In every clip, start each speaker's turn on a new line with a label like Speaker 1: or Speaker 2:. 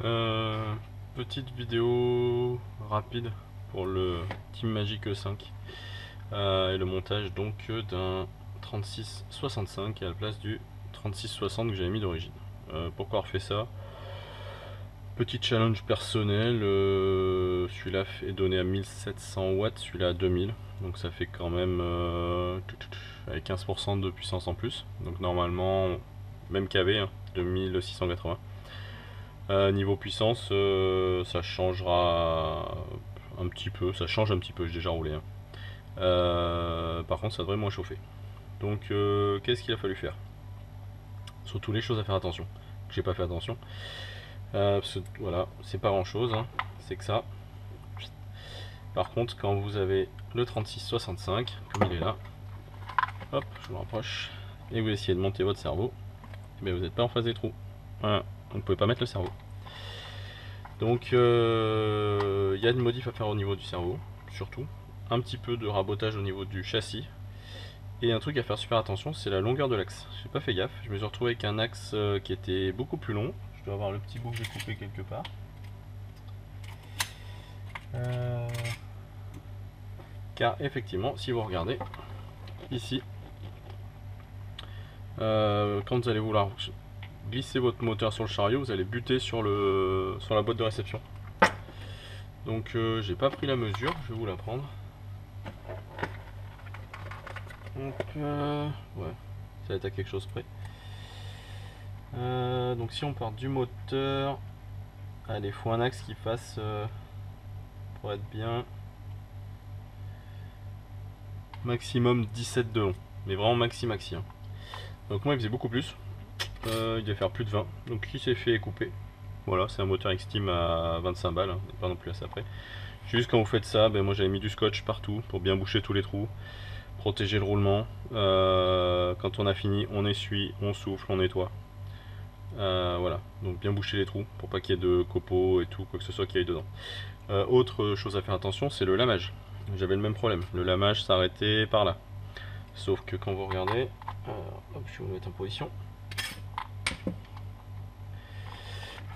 Speaker 1: Petite vidéo rapide pour le Team Magic E5 et le montage donc d'un 3665 à la place du 3660 que j'avais mis d'origine. Pourquoi on refait ça? Petit challenge personnel, celui-là est donné à 1700 watts, celui-là à 2000, donc ça fait quand même avec 15% de puissance en plus, donc normalement même KV, hein, 2680. Niveau puissance, ça changera un petit peu, ça change un petit peu, j'ai déjà roulé, hein. Par contre ça devrait moins chauffer. Donc qu'est-ce qu'il a fallu faire? Surtout les choses à faire attention, que j'ai pas fait attention. Parce que, voilà, c'est pas grand chose, hein, c'est que ça. Par contre, quand vous avez le 3665, comme il est là, hop, je vous le rapproche, et vous essayez de monter votre cerveau, et bien vous n'êtes pas en face des trous. Voilà, vous ne pouvez pas mettre le cerveau. Donc, il y a une modif à faire au niveau du cerveau, surtout. Un petit peu de rabotage au niveau du châssis. Et un truc à faire super attention, c'est la longueur de l'axe. J'ai pas fait gaffe, je me suis retrouvé avec un axe qui était beaucoup plus long. Je dois avoir le petit bout que j'ai coupé quelque part. Car effectivement, si vous regardez ici, quand vous allez vouloir glisser votre moteur sur le chariot, vous allez buter sur la boîte de réception. Donc j'ai pas pris la mesure, je vais vous la prendre. Donc ouais, ça va être à quelque chose près. Donc si on part du moteur, allez, il faut un axe qui fasse pour être bien maximum 17 de long, mais vraiment maxi, hein. Donc moi il faisait beaucoup plus, il devait faire plus de 20, donc il s'est fait couper. Voilà, c'est un moteur Extreme à 25 balles, hein, pas non plus à ça près. Juste quand vous faites ça, ben moi j'avais mis du scotch partout pour bien boucher tous les trous, protéger le roulement. Quand on a fini, on essuie, on souffle, on nettoie. Voilà, donc bien boucher les trous pour pas qu'il y ait de copeaux et tout, quoi que ce soit qui aille dedans. Autre chose à faire attention, c'est le lamage. J'avais le même problème, le lamage s'arrêtait par là. Sauf que quand vous regardez, hop, je vais vous mettre en position.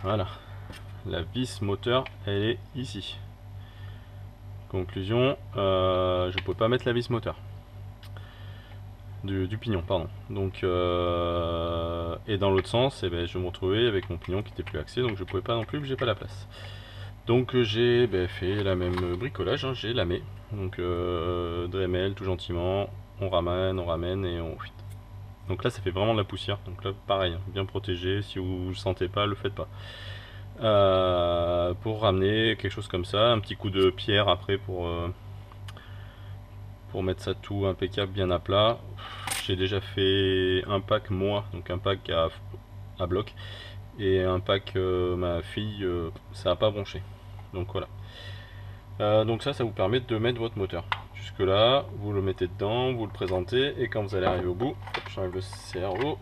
Speaker 1: Voilà, la vis moteur, elle est ici. Conclusion, je ne pouvais pas mettre la vis moteur. Du pignon, pardon. Donc, et dans l'autre sens, eh ben, je me retrouvais avec mon pignon qui était plus axé, donc je pouvais pas non plus, j'ai pas la place. Donc j'ai fait la même bricolage, hein, j'ai lamé. Donc Dremel tout gentiment, on ramène et on... Donc là ça fait vraiment de la poussière, donc là pareil, bien protégé, si vous ne sentez pas, le faites pas. Pour ramener quelque chose comme ça, un petit coup de pierre après pour mettre ça tout impeccable, bien à plat. J'ai déjà fait un pack moi, donc un pack à bloc, et un pack ma fille, ça n'a pas bronché. Donc voilà. Donc ça vous permet de mettre votre moteur. Jusque là, vous le mettez dedans, vous le présentez, et quand vous allez arriver au bout, j'enlève le cerveau,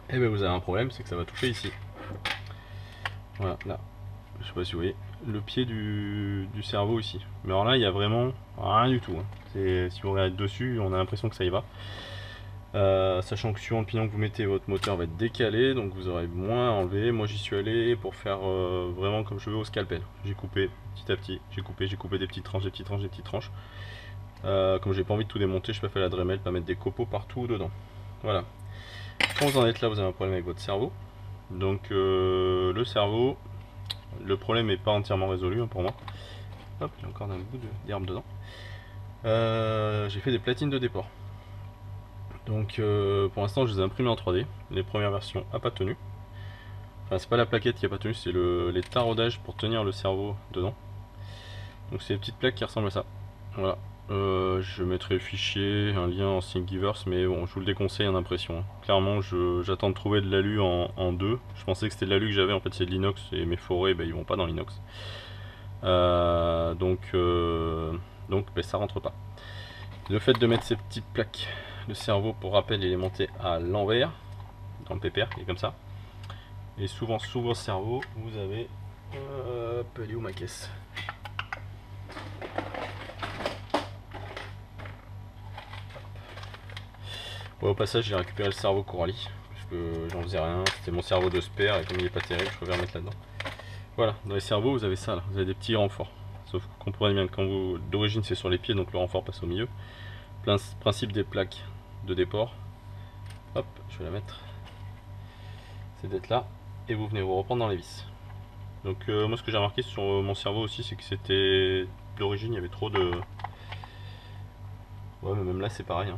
Speaker 1: et bien vous avez un problème, c'est que ça va toucher ici. Voilà, là, je sais pas si vous voyez, le pied du cerveau ici. Mais alors là, il y a vraiment rien du tout, hein. Si vous regardez dessus, on a l'impression que ça y va. Sachant que suivant le pignon que vous mettez, votre moteur va être décalé, donc vous aurez moins à enlever. Moi j'y suis allé pour faire vraiment comme je veux au scalpel. J'ai coupé petit à petit, j'ai coupé des petites tranches, des petites tranches, des petites tranches. Comme j'ai pas envie de tout démonter, je peux faire la Dremel, pas mettre des copeaux partout dedans. Voilà. Quand vous en êtes là, vous avez un problème avec votre cerveau. Donc le cerveau, le problème n'est pas entièrement résolu, hein, pour moi. Hop, il y a encore un bout d'herbe dedans. J'ai fait des platines de déport. Donc pour l'instant je les ai imprimées en 3D. Les premières versions n'ont pas tenu. Enfin c'est pas la plaquette qui a pas tenu, c'est les taraudages pour tenir le cerveau dedans. Donc c'est des petites plaques qui ressemblent à ça. Voilà. Je mettrai le fichier, un lien en Thingiverse, mais bon je vous le déconseille en impression. Clairement j'attends de trouver de l'alu en 2. Je pensais que c'était de l'alu que j'avais, en fait c'est de l'inox et mes forêts ils vont pas dans l'inox. Donc ça rentre pas. Le fait de mettre ces petites plaques, le cerveau pour rappel il est monté à l'envers, dans le pépère, il est comme ça. Et souvent sous vos cerveaux, vous avez... elle est où ma caisse? Ouais, au passage j'ai récupéré le cerveau Coralie. que j'en faisais rien, c'était mon cerveau de spare et comme il est pas terrible, je préfère mettre là-dedans. Voilà, dans les cerveaux vous avez ça là, vous avez des petits renforts. Sauf que vous comprenez bien que quand vous, d'origine c'est sur les pieds, donc le renfort passe au milieu. Principe des plaques de déport. Hop, je vais la mettre. C'est d'être là et vous venez vous reprendre dans les vis. Donc moi ce que j'ai remarqué sur mon cerveau aussi, c'est que c'était d'origine il y avait trop de... Ouais, mais même là c'est pareil, hein.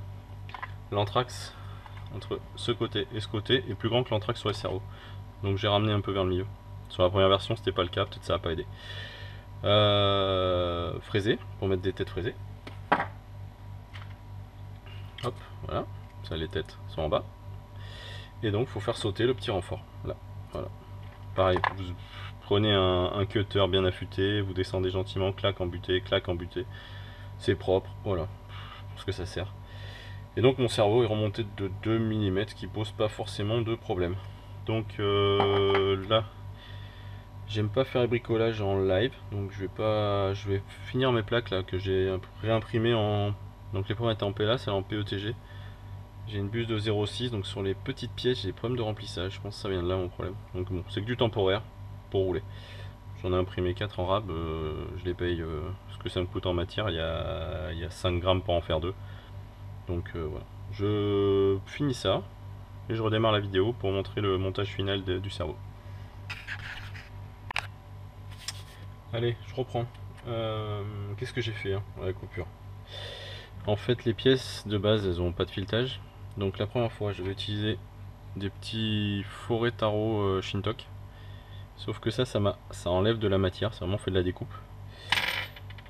Speaker 1: L'anthrax entre ce côté et ce côté est plus grand que l'anthrax sur les cerveaux. Donc j'ai ramené un peu vers le milieu. Sur la première version c'était pas le cas, peut-être ça n'a pas aidé. Fraisé, pour mettre des têtes fraisées. Hop, voilà, ça les têtes sont en bas. Et donc il faut faire sauter le petit renfort. Là, voilà. Pareil, vous prenez un cutter bien affûté, vous descendez gentiment, clac, embuté, c'est propre, voilà, pour ce que ça sert. Et donc mon cerveau est remonté de 2 mm, qui pose pas forcément de problème. Donc là, j'aime pas faire les bricolages en live, donc je vais finir mes plaques là que j'ai réimprimé en... Donc les premières étaient en PLA, c'est en PETG. J'ai une buse de 0,6, donc sur les petites pièces j'ai des problèmes de remplissage, je pense que ça vient de là mon problème. Donc bon, c'est que du temporaire pour rouler. J'en ai imprimé 4 en rab, je les paye ce que ça me coûte en matière, il y a 5 grammes pour en faire 2. Donc voilà, je finis ça et je redémarre la vidéo pour montrer le montage final du cerveau. Allez, je reprends. Qu'est-ce que j'ai fait hein, à la coupure? En fait, les pièces de base, elles ont pas de filetage. Donc la première fois, je vais utiliser des petits forêts tarot Shintok. Sauf que ça enlève de la matière, ça vraiment fait de la découpe.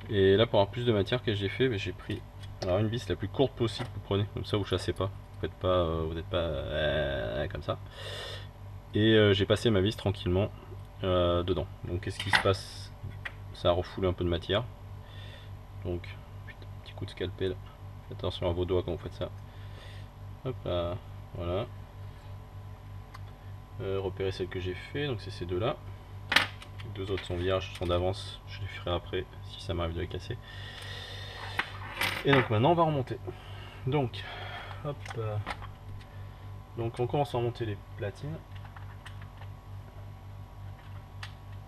Speaker 1: Et là, pour avoir plus de matière que j'ai fait, j'ai pris alors une vis la plus courte possible, vous prenez, comme ça vous chassez pas. Vous n'êtes pas comme ça. Et j'ai passé ma vis tranquillement dedans. Donc qu'est-ce qui se passe? Ça a refoulé un peu de matière. Donc, putain, petit coup de scalpel. Faites attention à vos doigts quand vous faites ça. Hop là, voilà. Repérer celle que j'ai fait, donc c'est ces deux là. Les deux autres sont vierges, sont d'avance, je les ferai après si ça m'arrive de les casser. Et donc maintenant on va remonter. Donc, hop, donc on commence à remonter les platines.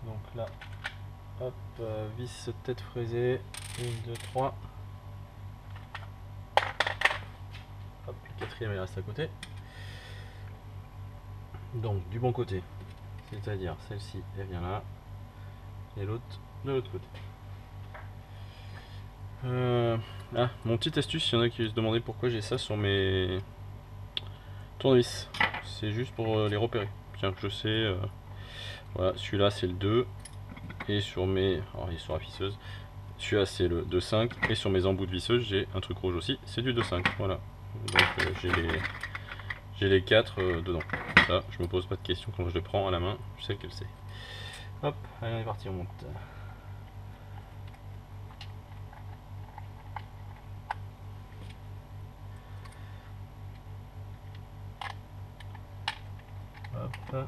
Speaker 1: Donc là, hop, vis tête fraisée, 1, 2, 3. Hop, le quatrième il reste à côté. Donc du bon côté, c'est-à-dire celle-ci elle vient là, et l'autre de l'autre côté. Mon petite astuce, il y en a qui se demandaient pourquoi j'ai ça sur mes tournevis. C'est juste pour les repérer. Bien que je sais, voilà, celui-là c'est le 2, et sur mes... alors il est sur la visseuse, celui-là c'est le 2,5, et sur mes embouts de visseuse j'ai un truc rouge aussi, c'est du 2,5, voilà. Donc j'ai les 4 dedans. Comme ça, je me pose pas de questions quand je le prends à la main, je sais qu'elle sait. Hop, allez on est parti, on monte. Hop.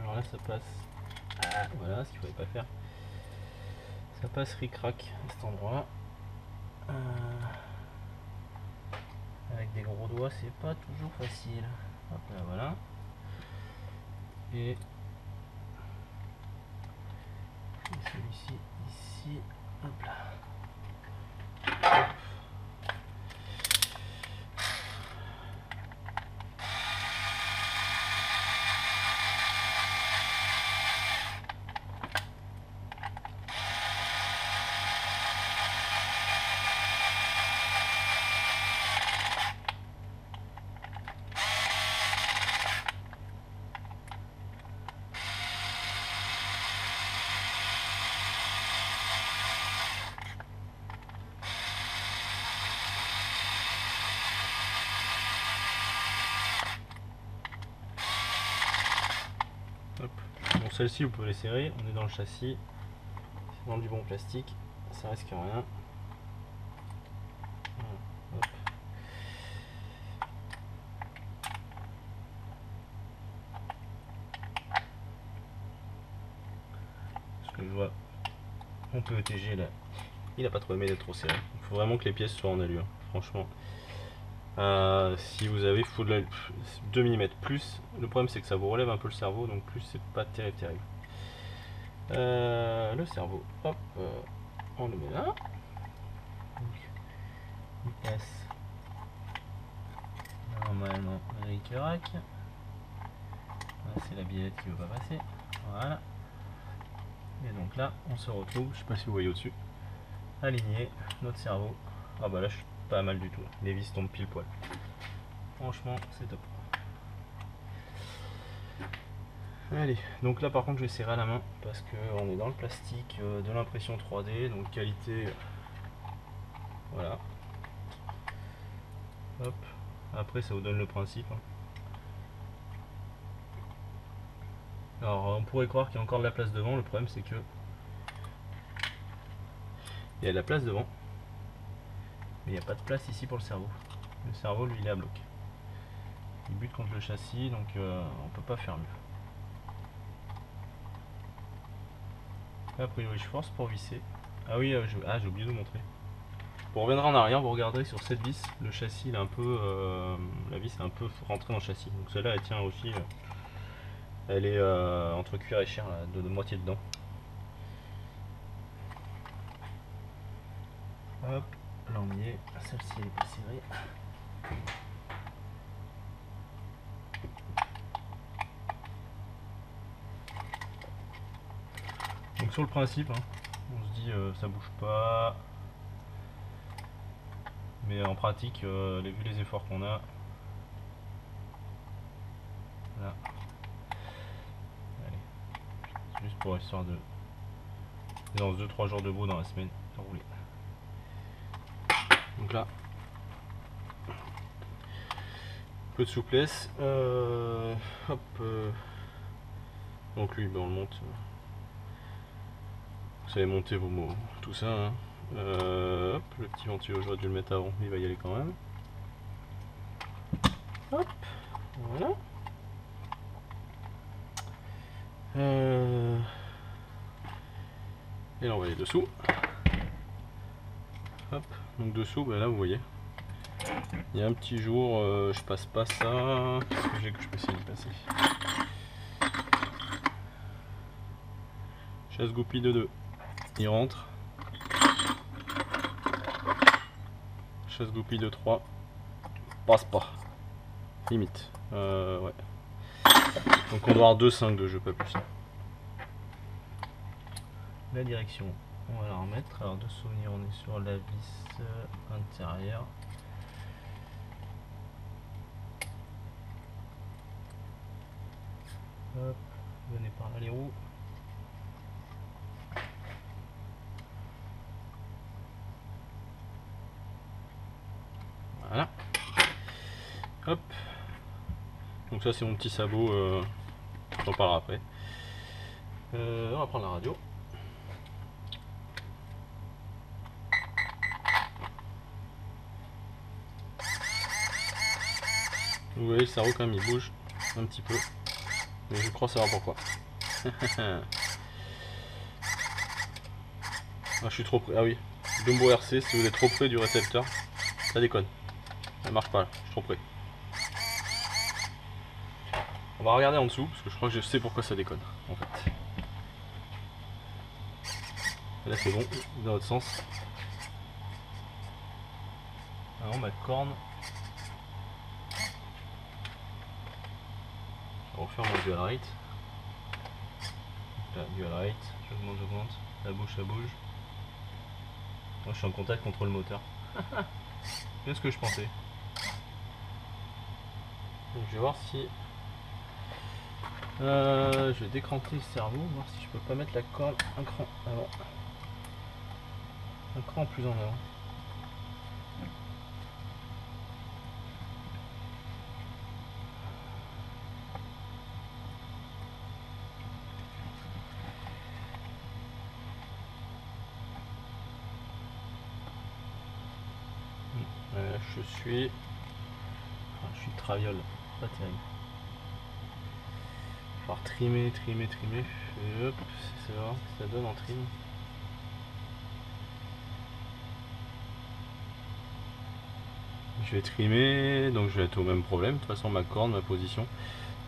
Speaker 1: Alors là ça passe. Ah, voilà ce qu'il fallait pas faire. Ça passe ric-rac à cet endroit là. Avec des gros doigts c'est pas toujours facile. Hop là voilà. Et celui-ci ici. Hop là. Hop. Bon, celle-ci vous pouvez les serrer, on est dans le châssis, c'est dans du bon plastique, ça risque rien. Voilà, hop. Ce que je vois, on peut ETG là, Il a pas trop aimé d'être trop serré. Il faut vraiment que les pièces soient en allure, franchement. Si vous avez, faut de 2 mm plus. Le problème c'est que ça vous relève un peu le cerveau, donc plus c'est pas terrible. Le cerveau, hop, on le met là. Donc, il passe normalement avec le rack. C'est la billette qui ne veut pas passer. Voilà. Et donc là, on se retrouve, je sais pas si vous voyez au-dessus, aligné notre cerveau. Ah bah là, je suis pas mal du tout. Les vis tombent pile poil. Franchement, c'est top. Allez, donc là par contre je vais serrer à la main parce qu'on est dans le plastique de l'impression 3D, donc qualité, voilà. Hop, après ça vous donne le principe. Alors on pourrait croire qu'il y a encore de la place devant, le problème c'est que il y a de la place devant, mais il n'y a pas de place ici pour le cerveau. Le cerveau lui il est à bloc. Il bute contre le châssis, donc on peut pas faire mieux. A priori je force pour visser. Ah oui, j'ai oublié de vous montrer. Pour revenir en arrière, vous regarderez sur cette vis, le châssis il est un peu, la vis est un peu rentrée dans le châssis. Donc celle-là elle tient aussi, elle est entre cuir et chair, là, de moitié dedans. Hop, là on y est, celle-ci elle est pas serrée. Donc sur le principe, hein, on se dit ça bouge pas. Mais en pratique, vu les efforts qu'on a, là, allez, juste pour histoire de dans 2-3 jours de beau dans la semaine, de rouler. Donc là, un peu de souplesse. Hop. Donc lui, ben, on le monte. Vous savez monter vos mots, tout ça. Hein. Hop, le petit ventilo, j'aurais dû le mettre avant, mais il va y aller quand même. Hop, voilà. Et là on va aller dessous. Hop, donc dessous, ben là vous voyez, il y a un petit jour, je passe pas ça. Qu'est-ce que j'ai que je peux essayer de passer? Chasse goupille de 2, il rentre. Chasse goupille de 3, passe pas. Limite. Ouais. Donc on doit avoir 2,5 de jeu, pas plus. La direction, on va la remettre. Alors de souvenir, on est sur la vis intérieure. Hop, venez par là les roues. Voilà. Hop. Donc ça c'est mon petit sabot, j'en parlerai après. On va prendre la radio. Vous voyez le cerveau quand même il bouge un petit peu. Mais je crois savoir pourquoi. Ah, je suis trop près. Ah oui. Dumbo RC, si vous êtes trop près du récepteur, ça déconne. Ça marche pas là, je suis trop près. On va regarder en dessous, parce que je crois que je sais pourquoi ça déconne en fait. Là c'est bon, dans l'autre sens. Alors ma corne. Je vais refaire mon dual rate. Là, dual rate, j'augmente, la bouche ça bouge. Moi je suis en contact contre le moteur. C'est ce que je pensais. Donc je vais voir si... je vais décranter le cerveau, voir si je peux pas mettre la corde un cran avant. Un cran plus en avant. Je suis traviole, pas terrible. Il va falloir trimer. Et hop, c'est ça, ça donne en trim. Je vais trimer, donc je vais être au même problème. De toute façon, ma corne, ma position.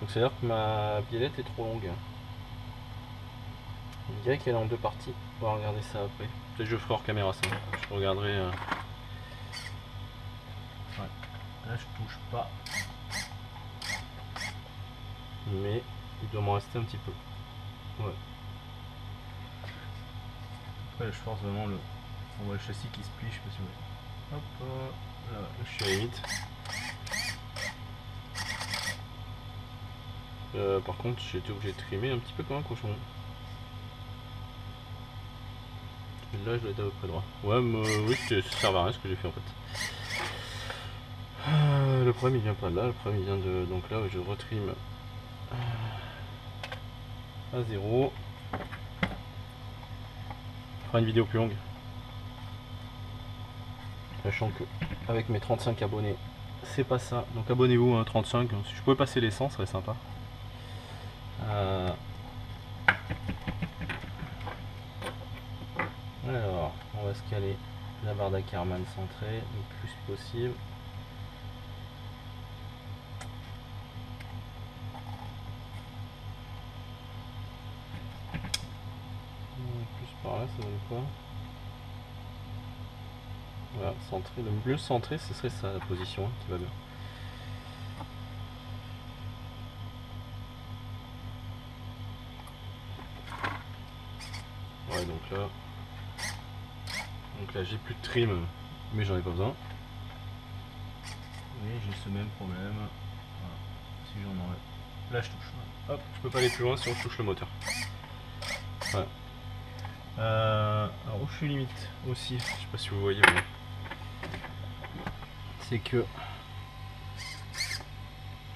Speaker 1: Donc c'est à dire que ma biellette est trop longue. On dirait qu'elle est en deux parties. On va regarder ça après. Peut-être que je ferai hors caméra ça. Je regarderai. Ouais. Là je touche pas. Mais il doit m'en rester un petit peu. Ouais. Après je force vraiment le. On voit le châssis qui se plie, je sais pas si vous voyez. Hop là, je suis à la limite. Par contre j'ai été obligé de trimer un petit peu comme un cochon. Là je dois être à peu près droit. Ouais mais oui ça sert à rien ce que j'ai fait en fait. Le problème il vient pas de là, le problème il vient de. Donc là je retrime à 0. Je ferai une vidéo plus longue. Sachant que avec mes 35 abonnés, c'est pas ça. Donc abonnez-vous hein, 35. Si je pouvais passer les 100, ce serait sympa. Alors, on va se caler la barre d'Ackerman centrée le plus possible. Plus par là, ça donne quoi? Voilà, centré. Le mieux centré, ce serait ça la position hein, qui va bien. Ouais, donc là j'ai plus de trim, mais j'en ai pas besoin. Et j'ai ce même problème. Voilà. Si j'en enlève. Là je touche. Hop, je peux pas aller plus loin si on touche le moteur. Ouais. Alors où je suis limite aussi, je sais pas si vous voyez, mais c'est que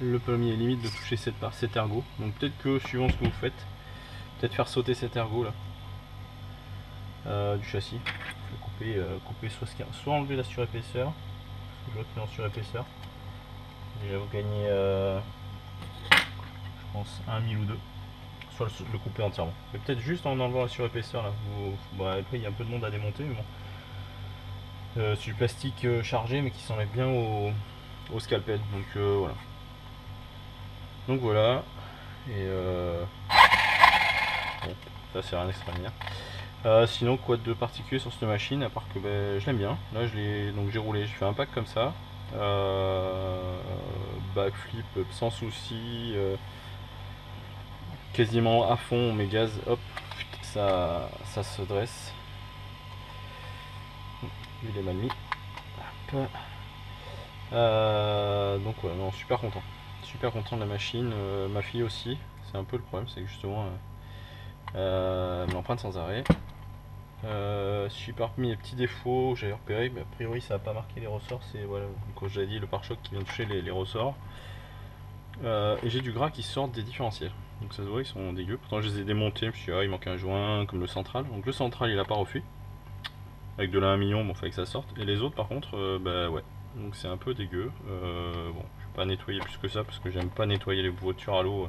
Speaker 1: le premier est limite de toucher cet ergot. Donc peut-être que suivant ce que vous faites, peut-être faire sauter cet ergot là du châssis. Couper soit enlever la surépaisseur, je vois que en surépaisseur. Déjà vous gagnez je pense 1 mille ou 2. Soit le couper entièrement. Mais peut-être juste en enlevant la surépaisseur là. Après il y a un peu de monde à démonter mais bon. C'est du plastique chargé mais qui s'enlève bien au scalpel. Donc voilà. Donc voilà. Et bon, ça c'est rien d'extraordinaire. Sinon quoi de particulier sur cette machine à part que je l'aime bien. Là j'ai roulé, j'ai fait un pack comme ça. Backflip sans souci. Quasiment à fond mes gaz, hop, ça se dresse. Il est mal mis. Donc ouais, non, super content. Super content de la machine. Ma fille aussi. C'est un peu le problème, c'est que justement elle m'emprunte sans arrêt. Si j'ai parmi les petits défauts que j'avais repéré, mais a priori ça n'a pas marqué les ressorts. C'est voilà, comme j'avais dit, le pare-choc qui vient toucher les ressorts. Et j'ai du gras qui sort des différentiels. Donc ça se voit, ils sont dégueux. Pourtant je les ai démontés, je me suis dit, il manque un joint comme le central. Donc le central il a pas refait. Avec de la 1 million, bon fallait que ça sorte. Et les autres par contre, bah ouais. Donc c'est un peu dégueu. Bon, je vais pas nettoyer plus que ça parce que j'aime pas nettoyer les voitures à l'eau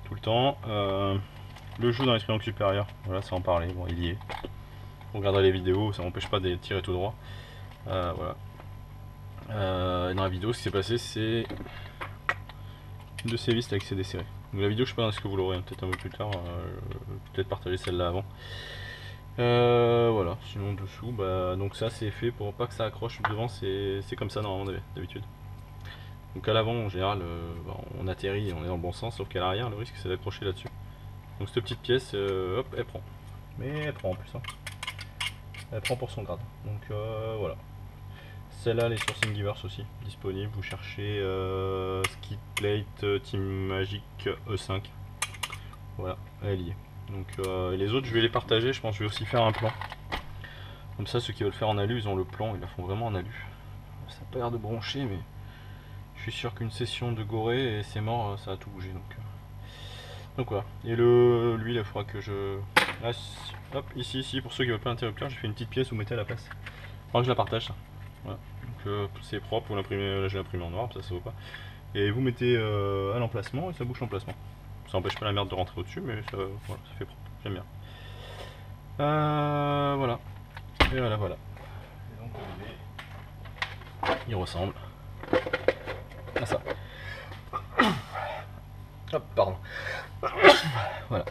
Speaker 1: tout le temps. Le joue dans les triangles supérieurs, voilà, ça en parlait, bon il y est. Vous regarderez les vidéos, ça m'empêche pas de tirer tout droit. Voilà. Dans la vidéo, ce qui s'est passé, c'est une de ces vis avec ses desserrés. Donc la vidéo, je sais pas est-ce que vous l'aurez, peut-être un peu plus tard, peut-être partager celle-là avant. Voilà, sinon dessous, donc ça c'est fait pour pas que ça accroche devant, c'est comme ça normalement d'habitude. Donc à l'avant en général, on atterrit, on est dans le bon sens, sauf qu'à l'arrière le risque c'est d'accrocher là-dessus. Donc cette petite pièce, hop, elle prend. Mais elle prend en plus, hein. Elle prend pour son grade. Donc voilà. Celle-là, elle est sur Thingiverse aussi, disponible. Vous cherchez Skid Plate Team Magic E5. Voilà, elle y est. Donc les autres, je vais les partager. Je pense que je vais aussi faire un plan. Comme ça, ceux qui veulent faire en alu, ils ont le plan. Ils la font vraiment en alu. Ça n'a pas l'air de broncher, mais je suis sûr qu'une session de goré et c'est mort, ça a tout bougé. Donc voilà. Et lui, il faudra que je. Là, hop, ici, pour ceux qui veulent pas l'interrupteur, j'ai fait une petite pièce où vous mettez à la place. Faudra que je la partage, ça. Voilà. Donc c'est propre, vous l'imprimez, là j'ai imprimé en noir, ça vaut pas. Et vous mettez à l'emplacement et ça bouge l'emplacement. Ça empêche pas la merde de rentrer au-dessus, mais ça, voilà, ça fait propre, j'aime bien. Voilà. Et voilà. Et donc, Il ressemble à ça. Hop, pardon. Voilà.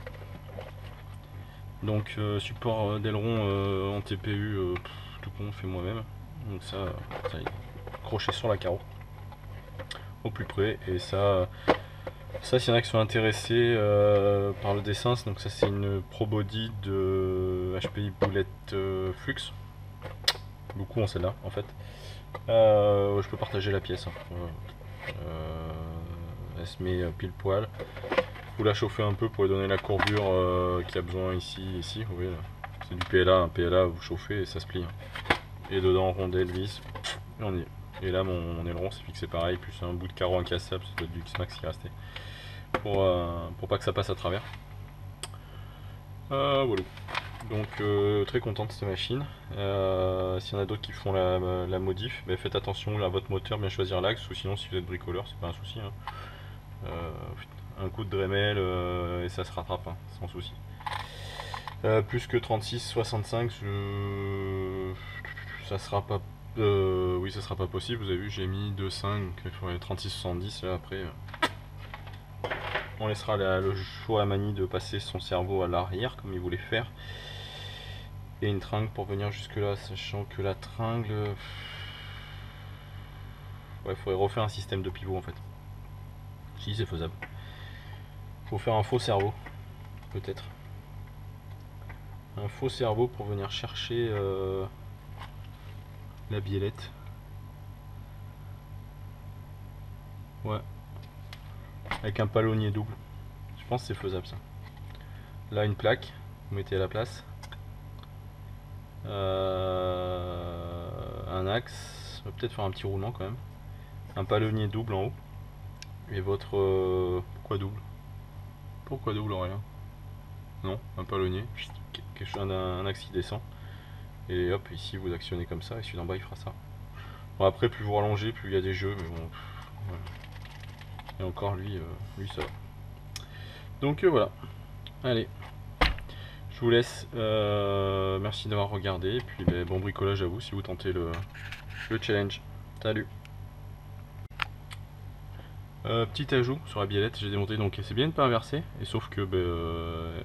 Speaker 1: Donc support d'aileron en TPU, tout con, fait moi-même. Donc ça y est, accroché sur la carreau au plus près. Et ça s'il y en a qui sont intéressés par le dessin, donc ça c'est une Pro Body de HPI Bullet Flux. Beaucoup ont celle-là en fait. Je peux partager la pièce. Hein. Elle se met pile poil. Vous la chauffez un peu pour lui donner la courbure qu'il y a besoin ici, vous voyez. C'est du PLA, un PLA vous chauffez et ça se plie. Et dedans rondelle, vis, et on y est. Et là mon aileron c'est fixé pareil, plus un bout de carreau incassable, ça doit être du X-Max qui est resté. Pour pas que ça passe à travers. Voilà. Donc très content de cette machine. S'il y en a d'autres qui font la modif, bah, faites attention à votre moteur, bien choisir l'axe, ou sinon si vous êtes bricoleur c'est pas un souci. Hein. Un coup de Dremel et ça se rattrape hein, sans souci. Plus que 36-65, ça sera pas. Oui, ça sera pas possible. Vous avez vu, j'ai mis 2,5, il faudrait 36-70. Là après, on laissera le choix à Mani de passer son cerveau à l'arrière comme il voulait faire. Et une tringle pour venir jusque là, sachant que la tringle. Ouais, il faudrait refaire un système de pivot en fait. Si c'est faisable. Faut faire un faux cerveau, peut-être. Un faux cerveau pour venir chercher la biellette. Ouais. Avec un palonnier double. Je pense que c'est faisable ça. Là une plaque, vous mettez à la place. Un axe, on va peut-être faire un petit roulement quand même. Un palonnier double en haut. Et votre... pourquoi double? Pourquoi double Aurélien? Non, un palonnier. Quelque chose d'un axe qui descend. Et hop, ici vous actionnez comme ça, et celui d'en bas il fera ça. Bon après plus vous rallongez, plus il y a des jeux, mais bon... Ouais. Et encore lui ça va. Donc voilà. Allez. Je vous laisse. Merci d'avoir regardé. Et puis bon bricolage à vous si vous tentez le challenge. Salut. Petit ajout sur la biellette, j'ai démonté, donc c'est bien de ne pas inverser, et sauf que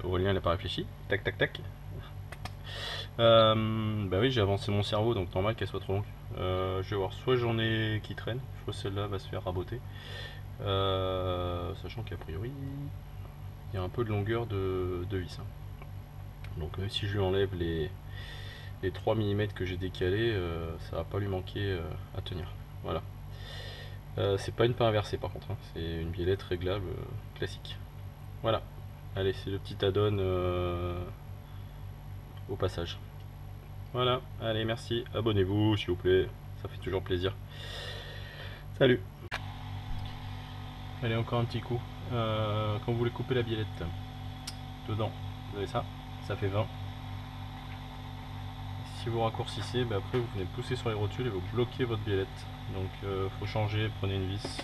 Speaker 1: Aurélien n'a pas réfléchi. Tac tac tac. Bah oui, j'ai avancé mon cerveau, donc normal qu'elle soit trop longue. Je vais voir, soit j'en ai qui traînent, soit celle-là va se faire raboter. Sachant qu'a priori, il y a un peu de longueur de vis. Hein. Donc même si je lui enlève les 3 mm que j'ai décalés, ça va pas lui manquer à tenir. Voilà. C'est pas une pain inversée par contre, hein. C'est une biellette réglable classique. Voilà. Allez, c'est le petit add-on au passage. Voilà, allez, merci. Abonnez-vous s'il vous plaît, ça fait toujours plaisir. Salut. Allez, encore un petit coup. Quand vous voulez couper la biellette, dedans, vous avez ça fait 20. Si vous raccourcissez, après vous venez pousser sur les rotules et vous bloquez votre biellette. Donc faut changer, prenez une vis.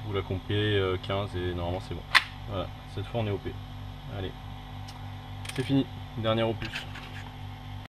Speaker 1: Vous la coupez 15 et normalement c'est bon. Voilà, cette fois on est OP. Allez, c'est fini, dernier opus.